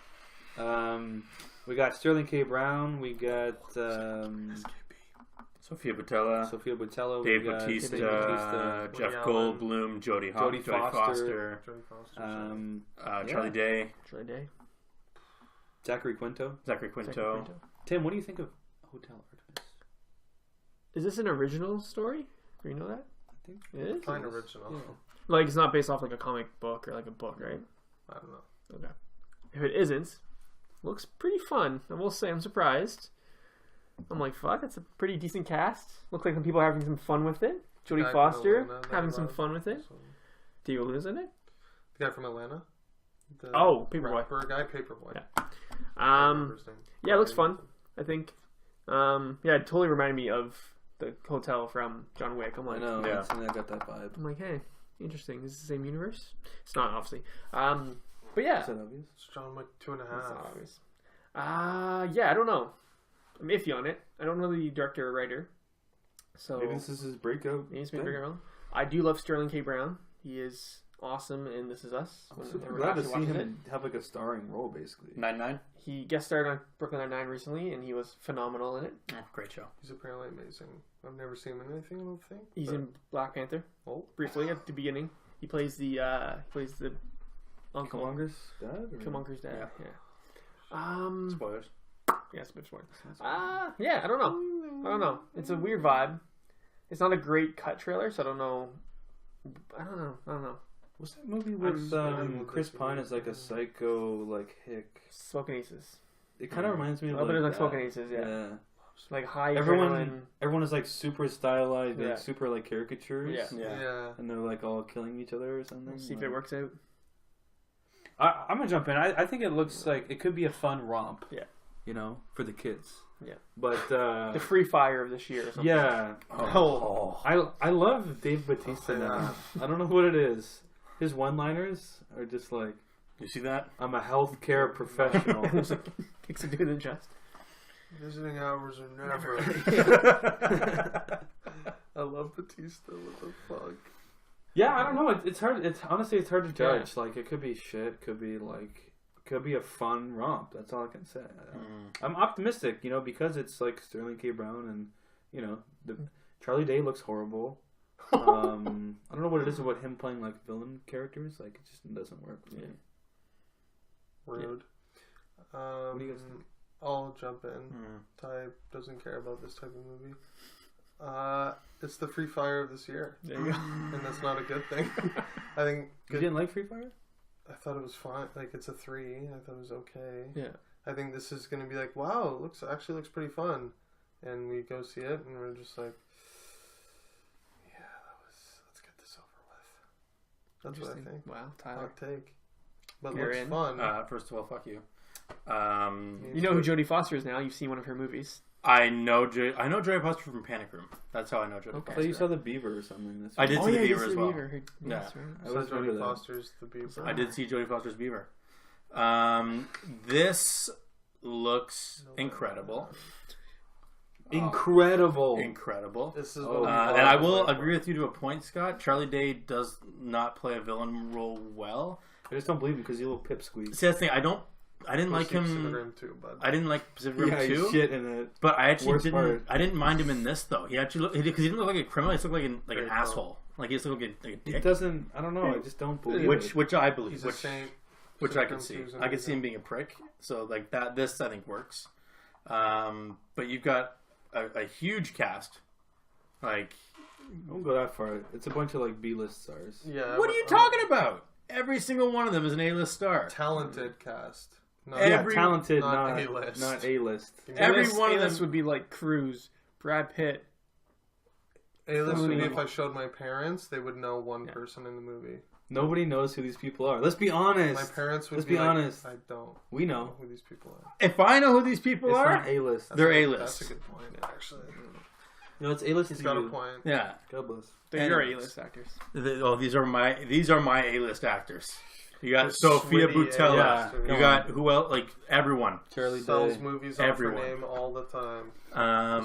hurt We got Sterling K. Brown. We got Sophia Boutella, Sophia Boutella. Dave we got Bautista, Dave Bautista, Jeff Woody Goldblum, Jodie Foster. Foster, Jodie Foster. yeah. Charlie Day, Troy Day. Zachary Quinto. Zachary Zachary Quinto. Quinto. Tim, what do you think of Hotel Artemis? Is this an original story? Do you know that? I think It is? Kind of original. Yeah. Like, it's not based off like a comic book or like a book, right? I don't know. Okay. If it isn't, looks pretty fun. I will say I'm surprised. I'm like, fuck, that's a pretty decent cast. Looks like some people are having some fun with it. Jodie Guy from Foster Atlanta that having I some love. fun with it. So- Diego Luna's in it. The guy from Atlanta. The Oh, Paperboy. rapper guy, Paperboy. Yeah. I remember his name. Yeah, it looks fun. I think. Yeah, it totally reminded me of the hotel from John Wick. I'm I like, know. Yeah. I got that vibe. I'm like, hey, interesting. Is this the same universe? It's not, obviously. But yeah, Is that obvious? It's John Wick 2.5. it's not obvious. Yeah, I don't know. I'm iffy on it. I don't know the director or writer. So Maybe this is his breakout. maybe it's been thing. figured out. I do love Sterling K. Brown. He is awesome in This Is Us. I'm When super we're glad to actually see watching him have like a starring role, basically. 9-9. He guest starred on Brooklyn Nine-Nine recently, and he was phenomenal in it. Oh, great show. He's apparently amazing. I've never seen him in anything, I don't think. He's but- in Black Panther. Oh. Briefly at the beginning. He plays the uncle. Killmonger's dad? or- Killmonger's dad. Yeah. Yeah. Spoilers. Yes, bit spoiler. Yeah, I don't know. It's a weird vibe. It's not a great cut trailer, so I don't know. I don't know. What's that movie I'm with starting Chris with Pine as like a psycho like hick? Smoking Aces. It kind of reminds me A of little bit of like that. Smoking Aces, yeah. Like high adrenaline. Everyone is like super stylized, Yeah. like super like caricatures. Yeah. Yeah. And they're like all killing each other or something. We'll see if like- it works out. I'm gonna jump in. I think it looks like it could be a fun romp. Yeah. You know, for the kids. Yeah. But The Free Fire of this year or something. yeah, Oh. I love Dave Bautista now. I don't know what it is. His one-liners are just like, You see that? I'm a healthcare professional. And just like kicks a dude in the chest. Visiting hours are never. I love Batista. What the fuck? Yeah, I don't know. It's hard. It's honestly it's hard to Yeah. judge. Like it could be shit. Could be like could be a fun romp. That's all I can say. I'm optimistic, you know, because it's like Sterling K. Brown and you know the Charlie Day looks horrible. I don't know what it is about him playing like villain characters. Like it just doesn't work for me. Rude. What do you guys think? I'll jump in. Ty doesn't care about this type of movie. It's the Free Fire of this year. There you go. And that's not a good thing. I think You didn't like Free Fire? I thought it was fine. Like, it's a 3. I thought it was okay. Yeah. I think this is going to be like, wow, it actually looks pretty fun. And we go see it, and we're just like, yeah, let's get this over with. That's what I think. Wow, Tyler. Hot take. But You're looks in. fun. First of all, fuck you. You know who Jodie Foster is now. You've seen one of her movies. I know Jodie Foster from Panic Room. That's how I know Jodie Okay. I thought Foster. you saw The Beaver or something. That's I did see The you Beaver see as well. Beaver. Yeah. That's right. I So was Jodie Beaver. Foster's the Beaver. I did see Jodie Foster's Beaver. This looks incredible. Incredible. Incredible. This is Oh, what And I will agree with you to a point, Scott. Charlie Day does not play a villain role well. I just don't believe him because he's a little pipsqueak. See, that's the thing. I didn't like him. Rim too, bud. I didn't like Pacific Rim Yeah, 2. he's shit in it. But I actually Worst didn't. part. I didn't mind him in this though. He actually because he didn't look like a criminal. He just looked like an Very asshole. Like he just looked like a He dick. doesn't. I don't know. I just don't believe it. Which I believe. He's a saint. Which I Pacific could Rim see. 2 is I could see him amazing. being a prick. So like that. This I think works. But you've got a huge cast. Like I won't go that far. It's a bunch of like B-list stars. Yeah. what are you talking about? Every single one of them is an A-list star. Talented cast. Not Every- Yeah, talented, not not A-list. Not A-list. Every A-list- one of A-list them- would be like Cruise, Brad Pitt. A-list would be Clooney. if I showed my parents, they would know one Yeah. person in the movie. Nobody knows who these people are. Let's be honest. My parents would Let's be be like, honest. I don't We know know. who these people are. If I know who these people It's are, not A-list. they're That's A-list. a good point, actually. You know, it's A-list. He's to got a you. point. Yeah. God bless. They're your Anyways. A-list actors. These are my A-list actors. You got The Sophia Switty Boutella. A-list. You Come got who else? Like everyone. Charlie Sells Day. movies off Everyone. her name all the time.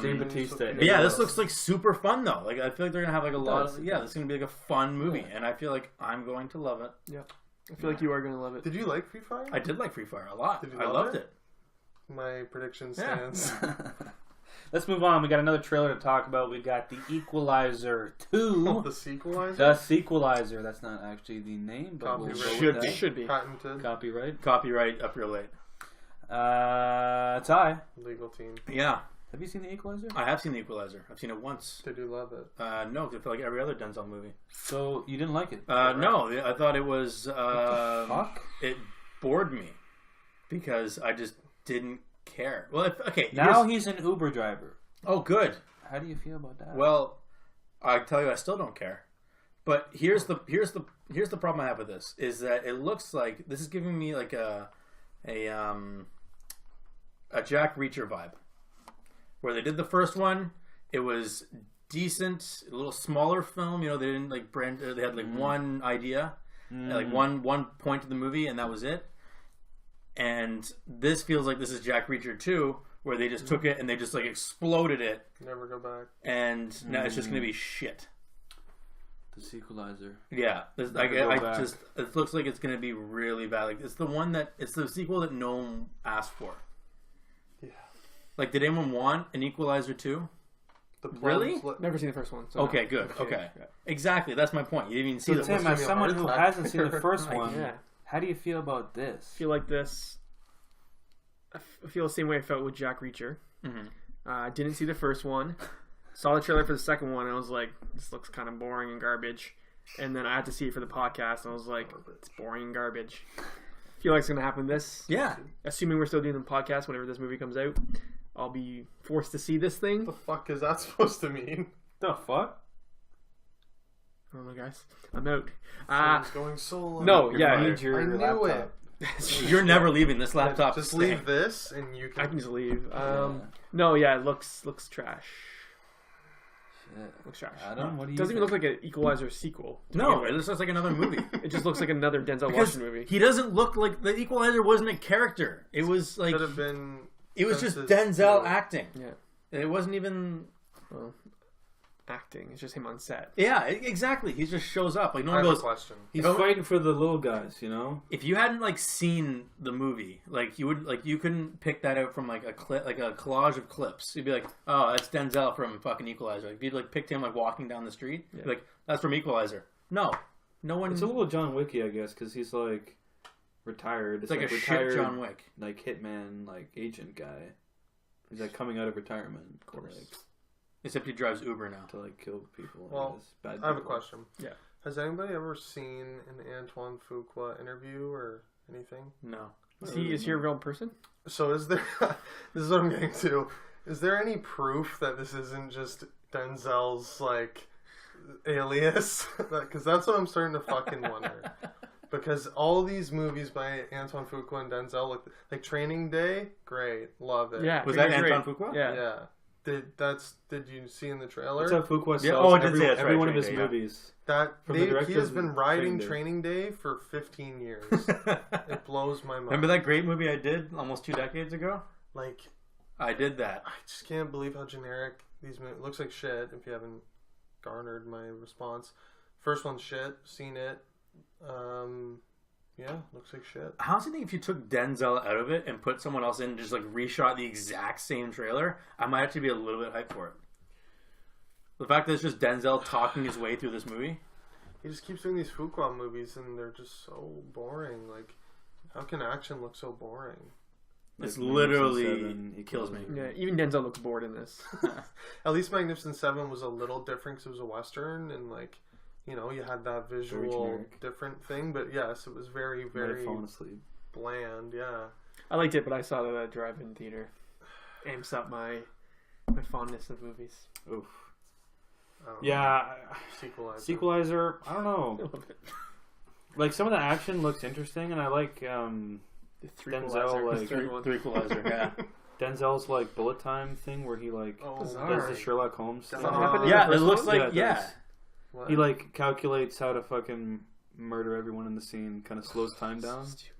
Dave Mm. Bautista. But But yeah, this A-list. looks like super fun though. Like I feel like they're gonna have like a lot. does. Of, yeah, this is gonna be like a fun movie, and I feel like I'm going to love it. I feel like you are going to love it. Did you like Free Fire? I did like Free Fire a lot. Did you I love loved it? it. My prediction Yeah. stands. Let's move on. We got another trailer to talk about. We got the Equalizer 2. The Sequelizer? The Sequelizer. That's not actually the name, but we'll go Copyright. with Should that. be. Should be. Patented. Copyright. Copyright up your late. Ty, Legal team. Yeah, have you seen the Equalizer? I have seen The Equalizer. I've seen it once. Did you love it? No, 'cause I feel like every other Denzel movie. So you didn't like it? No, I thought it was. Fuck. It bored me because I just didn't care. Well, okay. Now here's- he's an Uber driver. oh, good. How do you feel about that? Well, I tell you, I still don't care. But here's the problem I have with this is that it looks like this is giving me like a Jack Reacher vibe, where they did the first one. It was decent, a little smaller film. You know, they didn't like brand. They had like one idea, like one point to the movie, and that was it. And this feels like this is Jack Reacher 2, where they just took it and they just like exploded it, Never go back. and now it's just gonna be shit. the Sequelizer. Yeah, this, Never go I back. just it looks like it's gonna be really bad. Like it's the sequel that no one asked for. Yeah. Like, did anyone want an Equalizer 2? The plans Really? let- Never seen the first one. So Okay, no. good. Okay, exactly. That's my point. You didn't even see So the Tim, must as be a someone heart who attack. hasn't seen the first one, Yeah. how do you feel about this? I feel like this. I feel the same way I felt with Jack Reacher. Mhm. Didn't see the first one. Saw the trailer for the second one, and I was like, "This looks kind of boring and garbage." And then I had to see it for the podcast, and I was like, "It's boring and garbage." Feel like it's gonna happen. This, Yeah, assuming we're still doing the podcast whenever this movie comes out, I'll be forced to see this thing. What the fuck is that supposed to mean? The fuck? I don't know, guys. I'm out. Someone's going solo. no, You're yeah, fired. I Your knew laptop. you're never leaving this laptop. Just staying. leave this and you I can. can just leave. Yeah. No, yeah, it looks trash. Shit. Looks trash. Adam, what do you Doesn't even think? look like an Equalizer sequel. to No, begin with. it looks like another movie. It just looks like another Denzel Because Washington movie. he doesn't look like the Equalizer wasn't a character. It was like Could have been. it was just Fences Denzel too. acting. Yeah. It wasn't even. Well, acting. It's just him on set. Yeah, exactly. He just shows up. Like no I one have a goes. question. He's Oh. fighting for the little guys, you know? If you hadn't like seen the movie, like you would, like you couldn't pick that out from like a clip, like a collage of clips. You'd be like, "Oh, that's Denzel from fucking Equalizer." Like, if you'd like picked him like walking down the street, you'd be like, "That's from Equalizer." No one. It's a little John Wicky, I guess, because he's like, retired. It's like a retired, shit John Wick. like hitman, like agent guy. He's like coming out of retirement, Of course. Except he drives Uber now. to like kill people. Well, bad I have a people. question. Yeah. Has anybody ever seen an Antoine Fuqua interview or anything? No. Is he a real person? So is there? This is what I'm getting to. Is there any proof that this isn't just Denzel's like alias? Because that's what I'm starting to fucking wonder. Because all these movies by Antoine Fuqua and Denzel look like Training Day. Great, love it. Yeah. Was that Great. Anton Fuqua? Yeah. Yeah. Did you see in the trailer? That's how Fuqua sells Yeah, oh, I did every, say that's every right, one of his Training Day, yeah. movies. That From the he directors has been of writing Training Training Day for 15 years. It blows my mind. Remember that great movie I did almost 2 decades ago? Like, I did that. I just can't believe how generic these movies. It looks like shit if you haven't garnered my response. First one's shit. Seen it. Yeah, looks like shit. I honestly think if you took Denzel out of it and put someone else in and just like reshot the exact same trailer, I might actually be a little bit hyped for it. The fact that it's just Denzel talking his way through this movie. He just keeps doing these Fuqua movies and they're just so boring. Like, how can action look so boring? It's Like literally Magnificent it kills me. Yeah, even Denzel looks bored in this. At least Magnificent Seven was a little different because it was a Western and like, you know, you had that visual generic. different thing. But yes, it was very, Might have very fallen asleep. bland. Yeah. I liked it, but I saw that at drive-in theater. Amps up my fondness of movies. Oof. I don't know. Yeah, Sequelizer. I don't know. Like some of the action looks interesting, and I like Denzel, like Three Equalizer, yeah. Denzel's like bullet time thing where he like Oh, does bizarre. the Sherlock Holmes Does thing. that happen in Yeah, the it first looks one? like, it yeah. does. What? He like calculates how to fucking murder everyone in the scene, kind of slows time down. Stupid.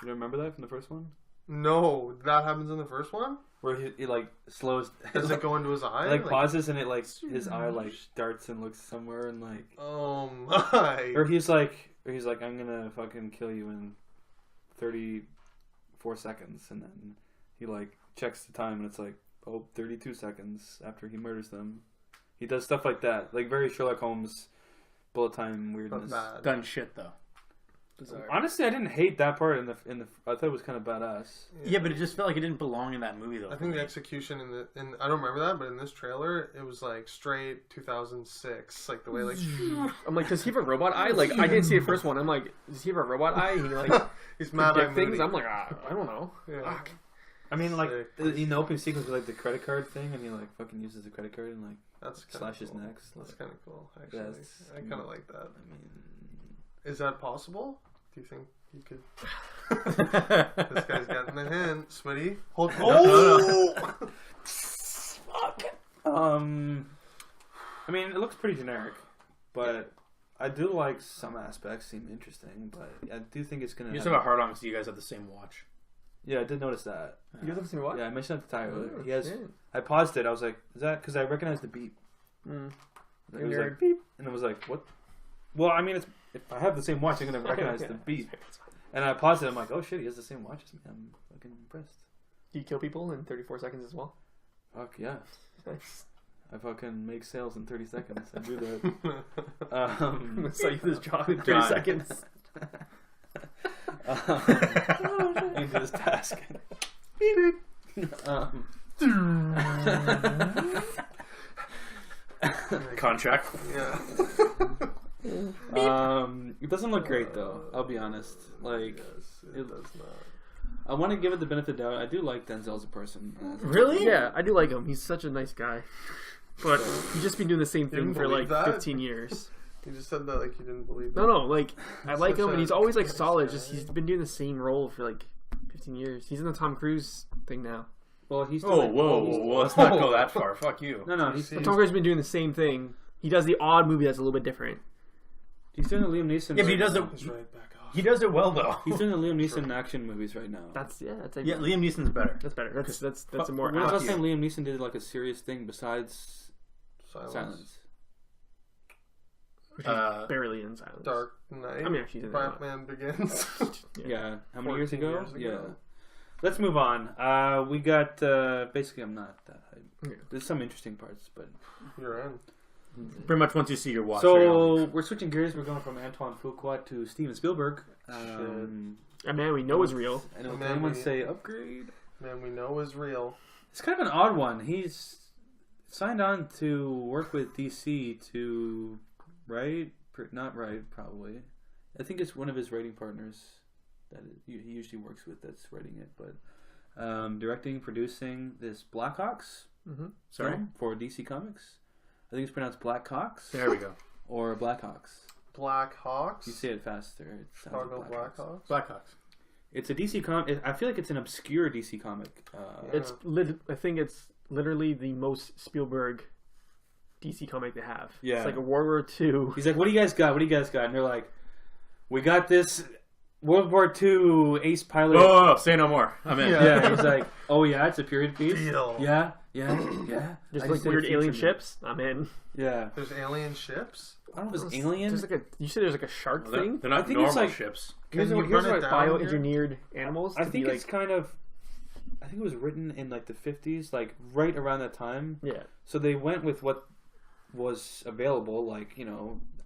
You remember that from the first one, No, that happens in the first one. where he like slows. Does it go into his eye? It, like pauses and it like his eye like darts and looks somewhere and like. Oh my! Or he's like, I'm gonna fucking kill you in 34 seconds, and then he like checks the time, and it's like, 32 seconds after he murders them. He does stuff like that, like very Sherlock Holmes, bullet time But weirdness. bad. Done shit though. Bizarre. Honestly, I didn't hate that part in the. I thought it was kind of badass. Yeah, but it just felt like it didn't belong in that movie though. I think the execution in I don't remember that, but in this trailer, it was like straight 2006, like the way like I'm like, does he have a robot eye? Like, I didn't see the first one. I'm like, does he have a robot eye? He like he's mad predict at things. I'm like, I don't know. Yeah. Fuck. I mean, like Sick. in the opening sequence with like the credit card thing, and he like fucking uses the credit card and like That's kinda slashes cool. necks. That's Like, kind of cool, actually. That's- I kind of like that. I mean, Is that possible? Do you think you could? This guy's gotten the hint. Switty, hold. Oh! fuck. I mean, it looks pretty generic, but I do like some aspects seem interesting. But I do think it's gonna. You just have a hard on because you guys have the same watch. Yeah, I did notice that. You guys have seen what? Yeah, I mentioned that to Tyler. Oh, He has. shit. I paused it. I was like, "Is that?" Because I recognized the beep. Mm. It was Nerd. like beep, and it was like, "What?" Well, I mean, it's if I have the same watch, I'm gonna recognize the beep. And I paused it. I'm like, "Oh shit, he has the same watch as me." I'm fucking impressed. Do you kill people in 34 seconds as well? Fuck yeah! Nice. I fucking make sales in 30 seconds. I do that. I'm gonna sell you this job in 30 Done. seconds. Into this task. Contract. Yeah. It doesn't look great though. I'll be honest. Like, Yes, it it- does not. I want to give it the benefit of the doubt. I do like Denzel as a person. Really? Yeah, I do like him. He's such a nice guy. But he's just been doing the same thing didn't for like believe that? 15 years. You just said that like you didn't believe it. No, like I like Such him, and a he's always like nice solid. guy. Just he's been doing the same role for like 15 years. He's in the Tom Cruise thing now. Well, he's Oh, whoa. Let's not go that far. Fuck you. No, he's But Tom Cruise has been doing the same thing. He does the odd movie that's a little bit different. he's doing the Liam Neeson. Yeah, but he right does now. it. He's right back off. He does it well though. He's doing the Liam Neeson action movies right now. That's that's Yeah, Liam Neeson's better. that's better. That's a more When was the last apt- time Liam Neeson did like a serious thing besides Silence? which is barely in Silence. Dark Knight. I mean, she's in that. Batman Begins. Yeah. How many years 14 ago? years ago. Yeah. Let's move on. We got basically. I'm not that hyped. Okay. There's some interesting parts, but You're in. Pretty much once you see your watch. you're so in. we're switching gears. We're going from Antoine Fuqua to Steven Spielberg. A man we know is real. I know Man, anyone we- say upgrade. Man, we know is real. It's kind of an odd one. He's signed on to work with DC to write, not write, probably. I think it's one of his writing partners that he usually works with that's writing it. But directing, producing this Blackhawks Sorry? film for DC Comics. I think it's pronounced Blackhawks There we go. or Blackhawks. Black Hawks. You say it faster. It sounds Chicago like Blackhawks. Blackhawks. Blackhawks. It's a DC comic. I feel like it's an obscure DC comic. It's I think it's literally the most Spielberg DC comic they have. Yeah. It's like a World War II. He's like, "What do you guys got? What do you guys got?" And they're like, "We got this World War II ace pilot." Oh, say no more. I'm in. Yeah. Yeah, he's like, "Oh yeah, it's a period piece." Deal. Yeah. Just I like did a weird feature alien movie. ships. I'm in. Yeah. There's alien ships. I don't know if it's alien. There's like a. You said there's like a shark thing. They're not I think normal it's like- ships. Here's Can what you run it what down bioengineered animals. I to think be it's kind of. I think it was written in like the 50s, like right around that time. yeah. So they went with what was available, like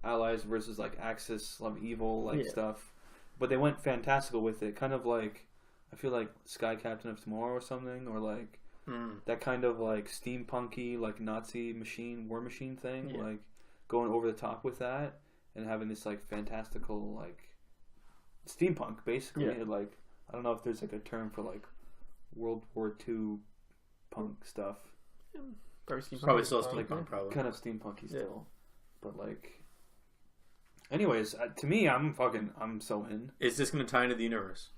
allies versus like Axis of evil, like Yeah. stuff. But they went fantastical with it, kind of like I feel like Sky Captain of Tomorrow or something, or like that kind of like steampunky, like Nazi war machine thing, Yeah. like going over the top with that and having this like fantastical like steampunk basically. Yeah. Like I don't know if there's like a term for like World War II punk stuff. Probably still Like, steampunk, probably. Kind of steampunky still, but like. Anyways, to me, I'm so in. Is this going to tie into the universe?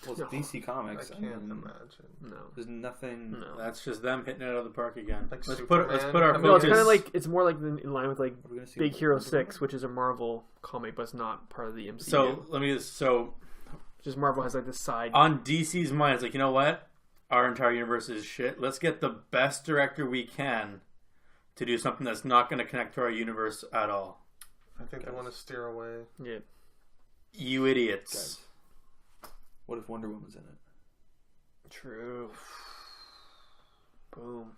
Well, it's No. DC I Comics. can't mean, imagine. No. there's nothing. No. That's just them hitting it out of the park again. Like let's Superman. put our I mean, No, it's focus. kind of like it's more like in line with like We're gonna see Big what- Hero 6, which is a Marvel comic, but it's not part of the MCU. So just Marvel has like this side. on DC's mind, it's like, you know what? Our entire universe is shit. Let's get the best director we can to do something that's not going to connect to our universe at all. I think they want to steer away. Yeah. You idiots. Guys, what if Wonder Woman's in it? True. Boom.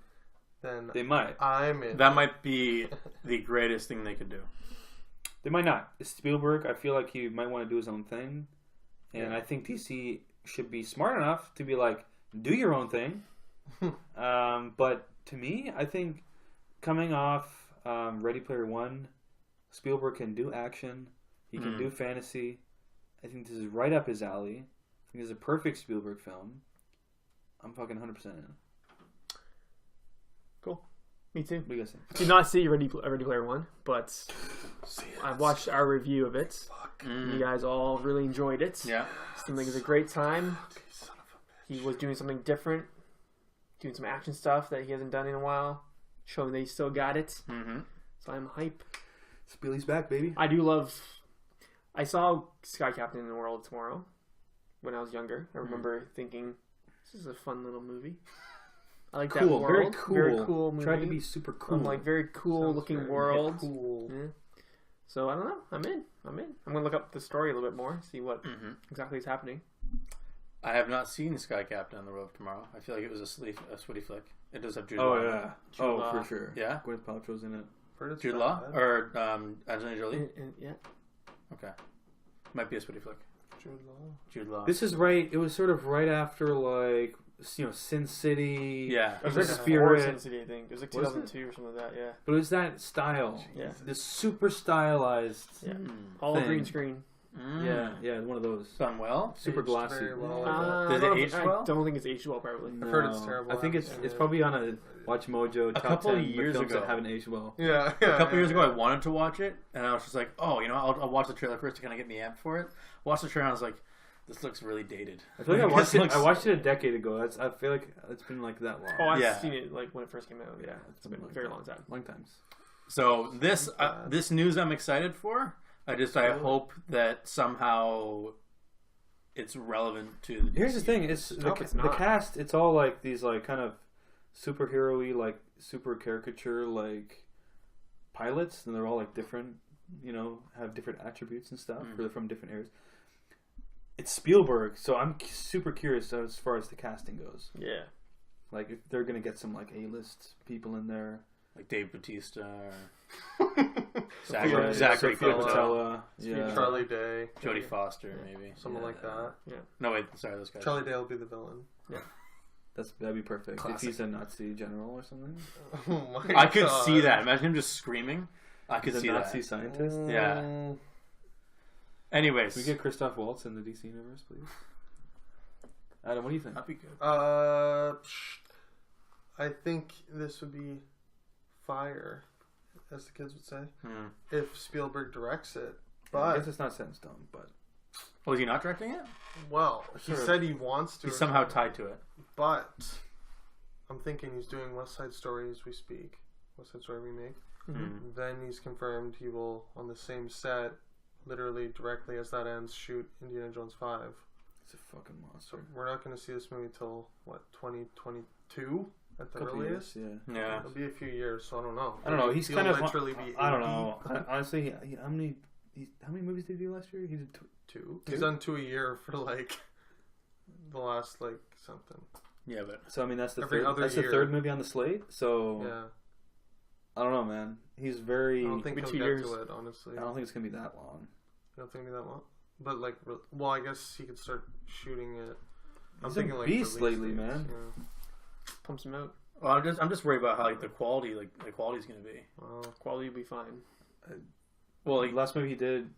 Then They might. I'm in. That might be the greatest thing they could do. They might not. It's Spielberg. I feel like he might want to do his own thing, and I think DC should be smart enough to be like, do your own thing. But to me, I think coming off Ready Player One, Spielberg can do action. He can do fantasy. I think this is right up his alley. I think this is a perfect Spielberg film. I'm fucking 100% in. Cool. Me too. What do you guys think? Did not see Ready Player One, but I watched our review of it. You guys all really enjoyed it. Yeah. Seemed like it was a great time. He was doing something different, doing some action stuff that he hasn't done in a while, showing that he still got it. Mm-hmm. So I'm hype. Spiel's back, baby. I do love. I saw Sky Captain in the World tomorrow when I was younger. I remember thinking, "This is a fun little movie." I like that Cool. world. Very cool. Cool movie. Tried to be super cool. I'm like very cool Sounds looking very world. cool. Yeah. So I don't know. I'm in. I'm gonna look up the story a little bit more, see what exactly is happening. I have not seen Sky Captain on the Road Tomorrow. I feel like it was a sweaty flick. It does have Jude Oh Law. yeah. Jude Oh, Law. for sure. Yeah? Gwyneth Paltrow's in it. Heard it's Jude bad. Law? Or Angelina Jolie? Yeah. Okay. Might be a sweaty flick. Jude Law. Jude Law. This is right. It was sort of right after like Sin City. Yeah. It was The like Spirit. Sin City, I think. It was like Was it? 2002 or something like that. Yeah. But it was that style. Yeah. This super stylized. Yeah. Mm. All Thing. green screen. Yeah, one of those. Done well. Super Aged glossy. very well. Does it age I well? don't think it's aged well, probably. I've heard it's terrible I think it's acting. probably on a Watch Mojo top couple 10 of years films ago. that haven't aged well. Yeah. A couple years ago, I wanted to watch it, and I was just like, "Oh, I'll watch the trailer first to kind of get me amped for it." Watched the trailer, and I was like, "This looks really dated." I feel like I This watched it. looks- I watched it a decade ago. I feel like it's been like that long. Oh, I've Yeah. seen it like when it first came out. Yeah, it's been a very long time. Long times. So this news I'm excited for. I hope that somehow it's relevant to the Here's the DCU. thing: it's Nope, it's the not. cast. It's all like these like kind of superhero-y, like super caricature like pilots, and they're all like different. Have different attributes and stuff. Or they're from different eras. It's Spielberg, so I'm super curious as far as the casting goes. Yeah. Like if they're gonna get some like A-list people in there. like Dave Bautista. Zachary Sophia Quintel, Botella. Charlie Day, Jodie Foster, maybe. someone like that. No, wait, sorry, those guys. Charlie Day will be the villain. That'd be perfect. Classic. If he's a Nazi general or something. Oh my I could God. see that. Imagine him just screaming. I could He's see a Nazi that. scientist. Yeah. Anyways, Can we get Christoph Waltz in the DC universe, please? Adam, what do you think? that'd be good. I think this would be fire, as the kids would say, Hmm. if Spielberg directs it. I But guess it's not set in stone, but Oh, is he not directing it? well, he Sort of. said he wants to. He's or somehow something. tied to it. But I'm thinking he's doing West Side Story as we speak. West Side Story remake. Hmm. Then he's confirmed he will, on the same set, literally directly as that ends, shoot Indiana Jones 5. it's a fucking So monster. we're not going to see this movie till, what, 2022 at the Couple earliest? years, yeah. Yeah. It'll be a few years, so I don't know. I don't know. He's He'll kind of literally be I don't 80. know. Honestly, how many movies did he do last year? He did Two. He's done 2 a year for like the last like something. Yeah, but So I mean, that's the Every third. other That's year. the third movie on the slate. So Yeah, I don't know, man. He's very. I don't think Maybe he'll 2 get years. to it. Honestly, I don't think it's gonna be that long. You don't think it'll be that long. But like, well, I guess he could start shooting it. I'm He's thinking a like beast release lately, dates, man. Yeah. Pumps him out. well, I'm just worried about how the quality's gonna be. Well, Quality will be fine. Well, like last movie he did,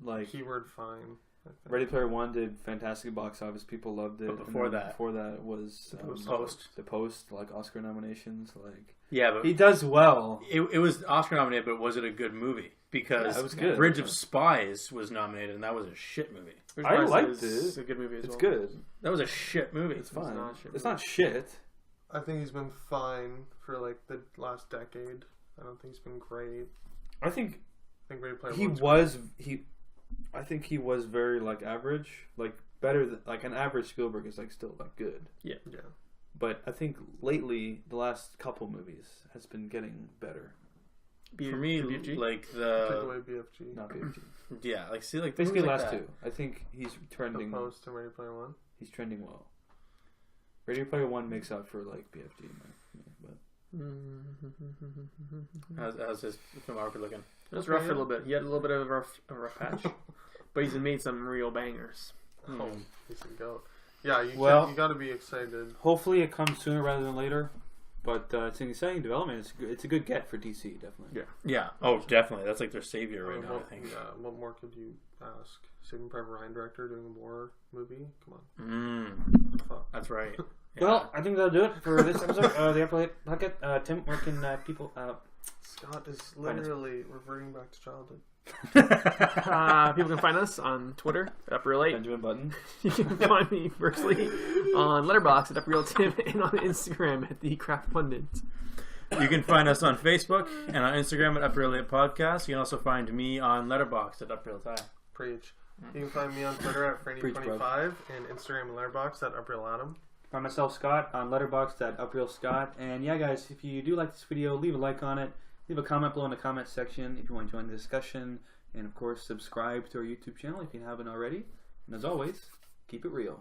like keyword fine. I think. Ready Player One did fantastic box office. People loved it. But And before then that- before that was Post. The Post, like Oscar nominations. Like Yeah, but he does well. it was Oscar nominated, but was it a good movie? Because Yeah, it was good. Bridge of Spies was nominated, and that was a shit movie. I liked It's it. a good movie as It's well. good. That was a shit movie. It's fine. not shit. It's not shit. I think he's been fine for like the last decade. I don't think he's been great. I think I think Ready Player he One's was he. I think he was very like average, like better than like an average Spielberg is like still like good. great. Yeah. But I think lately the last couple movies has been getting better. For me, BFG? like Take the away BFG. Not BFG. yeah, like see, like Basically, movies last like that. two. I think he's The trending. Post and Ready Player One. He's trending well. Ready Player One makes up for like BFG, but How's his filmography looking? It was rough for a little bit. He had a little bit of a rough patch, but he's made some real bangers. Oh, he's a goat. Yeah, you got to be excited. hopefully it comes sooner rather than later. But it's an exciting development. It's a good get for DC, definitely. Yeah. Oh, definitely. That's like their savior right I mean, now. what, I think. Yeah, what more could you ask? Saving Private Ryan director doing a war movie? Come on. Fuck. That's right. Well, I think that'll do it for this episode of the Upper Late Podcast. Tim, where can people? Scott is literally reverting back to childhood. People can find us on Twitter at UpReal8. Benjamin Button. You can find me personally on Letterboxd at UpRealTim and on Instagram at The Craft Pundit. You can find us on Facebook and on Instagram at Upper Late Podcast. You can also find me on Letterboxd at Upper Tie. Preach. You can find me on Twitter at Franny25 and Instagram and Letterboxd at UpRealAdam. Find myself, Scott, on Letterboxd at UpRealScott. And yeah, guys, if you do like this video, leave a like on it. Leave a comment below in the comment section if you want to join the discussion. And of course, subscribe to our YouTube channel if you haven't already. And as always, keep it real.